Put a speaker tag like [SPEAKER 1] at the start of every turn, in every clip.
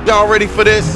[SPEAKER 1] Y'all ready for this?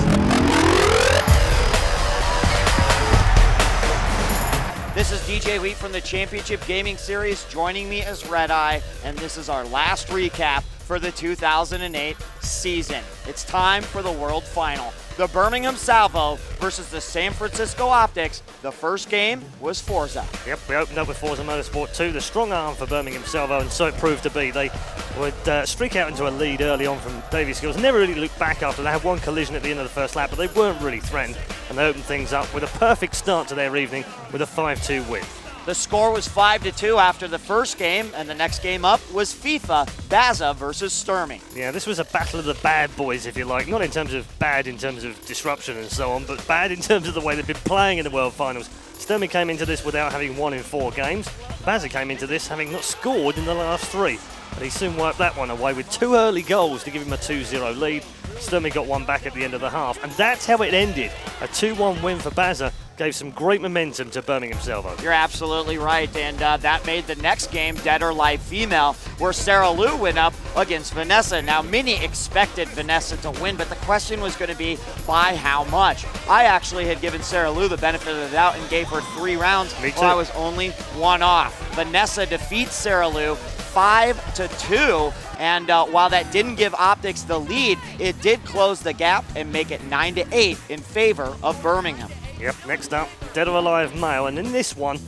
[SPEAKER 2] This is djWHEAT from the Championship Gaming Series. Joining me is ReDeYe, and this is our last recap for the 2008 season. It's time for the World Final. The Birmingham Salvo versus the San Francisco Optics. The first game was Forza.
[SPEAKER 3] Yep, we opened up with Forza Motorsport 2, the strong arm for Birmingham Salvo, and so it proved to be. They would streak out into a lead early on from Davey Skills, never really looked back after. They had one collision at the end of the first lap, but they weren't really threatened, and they opened things up with a perfect start to their evening with a 5-2 win.
[SPEAKER 2] The score was 5-2 after the first game, and the next game up was FIFA, Baza versus Sturmy.
[SPEAKER 3] Yeah, this was a battle of the bad boys, if you like. Not in terms of bad in terms of disruption and so on, but bad in terms of the way they've been playing in the World Finals. Sturmy came into this without having won in 4 games. Baza came into this having not scored in the last 3. But he soon wiped that one away with 2 early goals to give him a 2-0 lead. Sturmy got one back at the end of the half, and that's how it ended. A 2-1 win for Baza gave some great momentum to Birmingham Salvo.
[SPEAKER 2] You're absolutely right, and that made the next game Dead or Alive Female, where Sarah Lou went up against Vanessa. Now, many expected Vanessa to win, but the question was going to be by how much. I actually had given Sarah Lou the benefit of the doubt and gave her 3 rounds.
[SPEAKER 3] Me too.
[SPEAKER 2] While I was only 1 off. Vanessa defeats Sarah Lou 5-2, and while that didn't give Optics the lead, it did close the gap and make it 9-8 in favor of Birmingham.
[SPEAKER 3] Yep, next up, Dead or Alive Male, and in this one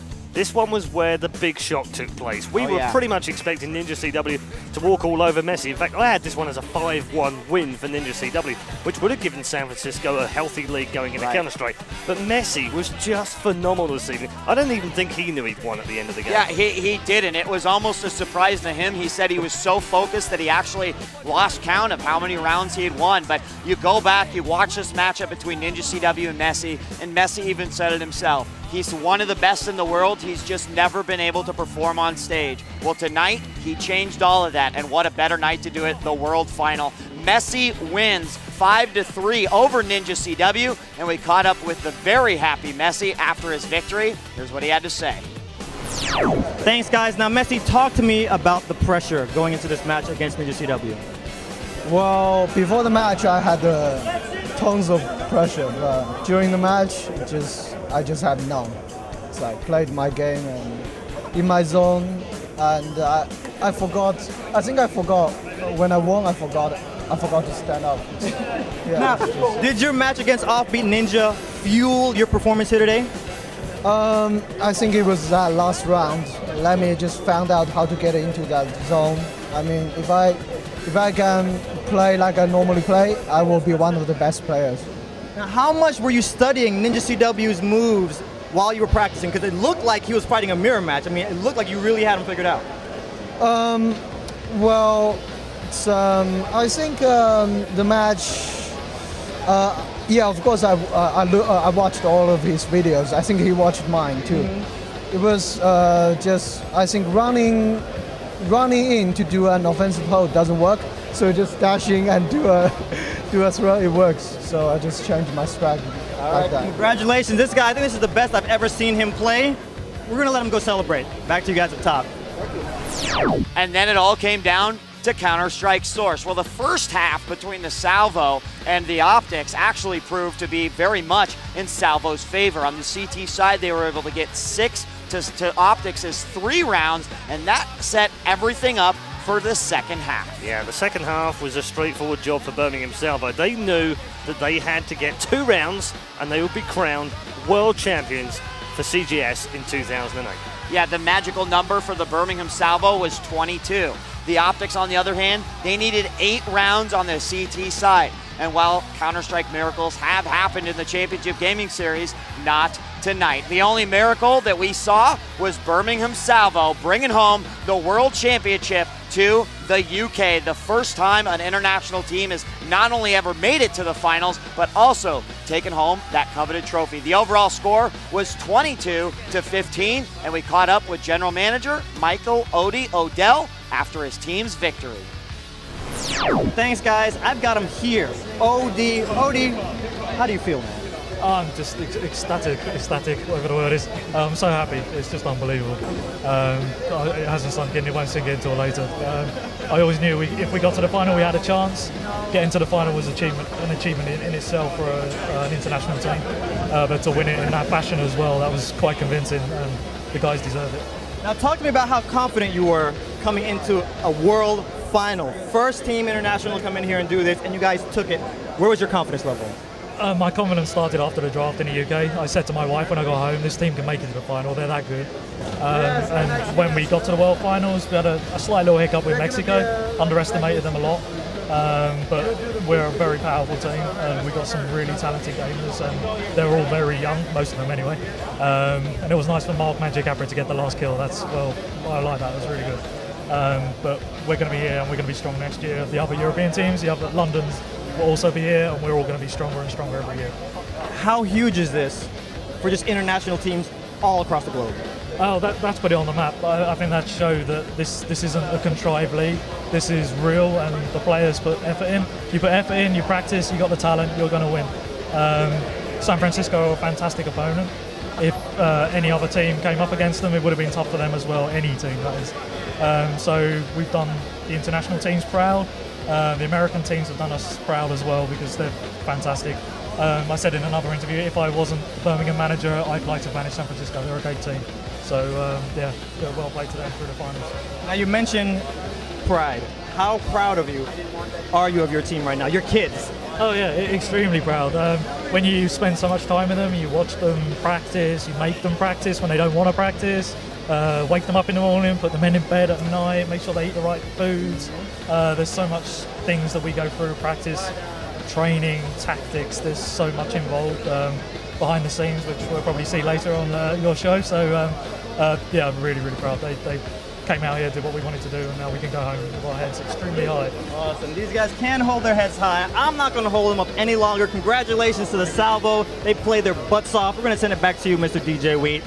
[SPEAKER 3] was where the big shock took place. We were pretty much expecting Ninja CW to walk all over Messi. In fact, I had this one as a 5-1 win for Ninja CW, which would have given San Francisco a healthy lead going into Counter-Strike. But Messi was just phenomenal this evening. I don't even think he knew he'd won at the end of the game.
[SPEAKER 2] Yeah, he didn't. It was almost a surprise to him. He said he was so focused that he actually lost count of how many rounds he had won. But you go back, you watch this matchup between Ninja CW and Messi even said it himself. He's one of the best in the world. He's just never been able to perform on stage. Well, tonight, he changed all of that, and what a better night to do it, the World Final. Messi wins 5-3 over Ninja CW, and we caught up with the very happy Messi after his victory. Here's what he had to say.
[SPEAKER 4] Thanks, guys. Now, Messi, talk to me about the pressure going into this match against Ninja CW.
[SPEAKER 5] Well, before the match, I had tons of pressure, but during the match, I just had none. So I played my game and in my zone, and I forgot. I think I forgot when I won. I forgot to stand up.
[SPEAKER 4] Now, did your match against Offbeat Ninja fuel your performance here today?
[SPEAKER 5] I think it was that last round. Let me just found out how to get into that zone. I mean, if I can play like I normally play, I will be one of the best players.
[SPEAKER 4] Now, how much were you studying Ninja CW's moves while you were practicing? Because it looked like he was fighting a mirror match. I mean, it looked like you really had him figured out.
[SPEAKER 5] Well, it's, I think the match. Yeah, of course, I watched all of his videos. I think he watched mine too. It was just, I think, running in to do an offensive hold doesn't work. So just dashing and do a throw, it works. So I just changed my strategy like that.
[SPEAKER 4] Congratulations. This guy, I think this is the best I've ever seen him play. We're going to let him go celebrate. Back to you guys at the top.
[SPEAKER 2] And then it all came down to Counter-Strike Source. Well, the first half between the Salvo and the Optics actually proved to be very much in Salvo's favor. On the CT side, they were able to get 6 to Optics' 3 rounds, and that set everything up for the second half.
[SPEAKER 3] Yeah, the second half was a straightforward job for Birmingham Salvo. They knew that they had to get 2 rounds and they would be crowned world champions for CGS in 2008.
[SPEAKER 2] Yeah, the magical number for the Birmingham Salvo was 22. The Optics, on the other hand, they needed 8 rounds on the CT side. And while Counter-Strike miracles have happened in the Championship Gaming Series, not tonight. The only miracle that we saw was Birmingham Salvo bringing home the World Championship to the UK. The first time an international team has not only ever made it to the finals, but also taken home that coveted trophy. The overall score was 22-15, and we caught up with General Manager Michael Odell after his team's victory.
[SPEAKER 4] Thanks, guys. I've got him here. Odie, how do you feel, man?
[SPEAKER 1] I'm just ecstatic, whatever the word is. I'm so happy. It's just unbelievable. It hasn't sunk in. It won't sink in until later. I always knew if we got to the final, we had a chance. Getting to the final was an achievement in itself for an international team. But to win it in that fashion as well, that was quite convincing. The guys deserve it.
[SPEAKER 4] Now talk to me about how confident you were coming into a world final. First team international to come in here and do this, and you guys took it. Where was your confidence level?
[SPEAKER 1] My confidence started after the draft in the UK. I said to my wife when I got home, this team can make it to the final, they're that good. And when we got to the World Finals, we had a slight little hiccup with Mexico, underestimated them a lot. But we're a very powerful team, and we've got some really talented gamers, and they're all very young, most of them anyway. And it was nice for Mark Magic Capra to get the last kill. I like that, it was really good. But we're going to be here, and we're going to be strong next year. The other European teams, the other London's, will also be here, and we're all going to be stronger and stronger every year.
[SPEAKER 4] How huge is this for just international teams all across the globe?
[SPEAKER 1] Oh, that's put it on the map. I think that showed that this isn't a contrived league. This is real, and the players put effort in. You put effort in, you practice, you got the talent, you're going to win. San Francisco are a fantastic opponent. If any other team came up against them, it would have been tough for them as well, any team that is. So we've done the international teams proud. The American teams have done us proud as well because they're fantastic. I said in another interview, if I wasn't Birmingham manager, I'd like to manage San Francisco. They're a great team. So yeah, they're well played to them through the finals.
[SPEAKER 4] Now you mentioned pride. How proud of you are you of your team right now, your kids?
[SPEAKER 1] Oh yeah, extremely proud. When you spend so much time with them, you watch them practice, you make them practice when they don't want to practice, wake them up in the morning, put them in bed at night, make sure they eat the right foods. There's so much things that we go through, practice, training, tactics, there's so much involved behind the scenes, which we'll probably see later on your show. So yeah, I'm really, really proud. They came out here, did what we wanted to do, and now we can go home with our heads extremely high.
[SPEAKER 4] Awesome. These guys can hold their heads high. I'm not going to hold them up any longer. Congratulations to the Salvo. They played their butts off. We're going to send it back to you, Mr. djWHEAT.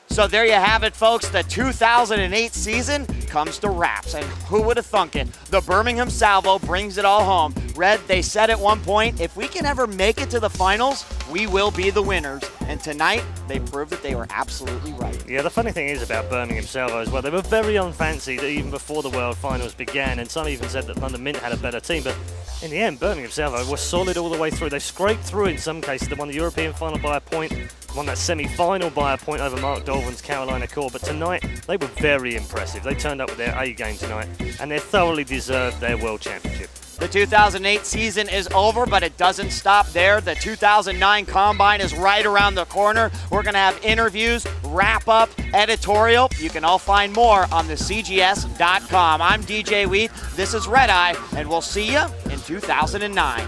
[SPEAKER 2] So there you have it, folks. The 2008 season comes to wraps, and who would have thunk it? The Birmingham Salvo brings it all home. Red, they said at one point, if we can ever make it to the finals, we will be the winners. And tonight, they proved that they were absolutely right.
[SPEAKER 3] Yeah, the funny thing is about Birmingham Salvo as well, they were very unfancied even before the World Finals began, and some even said that London Mint had a better team, but in the end, Birmingham Salvo were solid all the way through. They scraped through in some cases. They won the European final by a point, won that semi-final by a point over Mark Dolphin's Carolina Core, but tonight, they were very impressive. They turned up with their A game tonight, and they thoroughly deserved their World Championship.
[SPEAKER 2] The 2008 season is over, but it doesn't stop there. The 2009 Combine is right around the corner. We're going to have interviews, wrap-up, editorial. You can all find more on the CGS.com. I'm djWHEAT, this is ReDeYe, and we'll see you in 2009.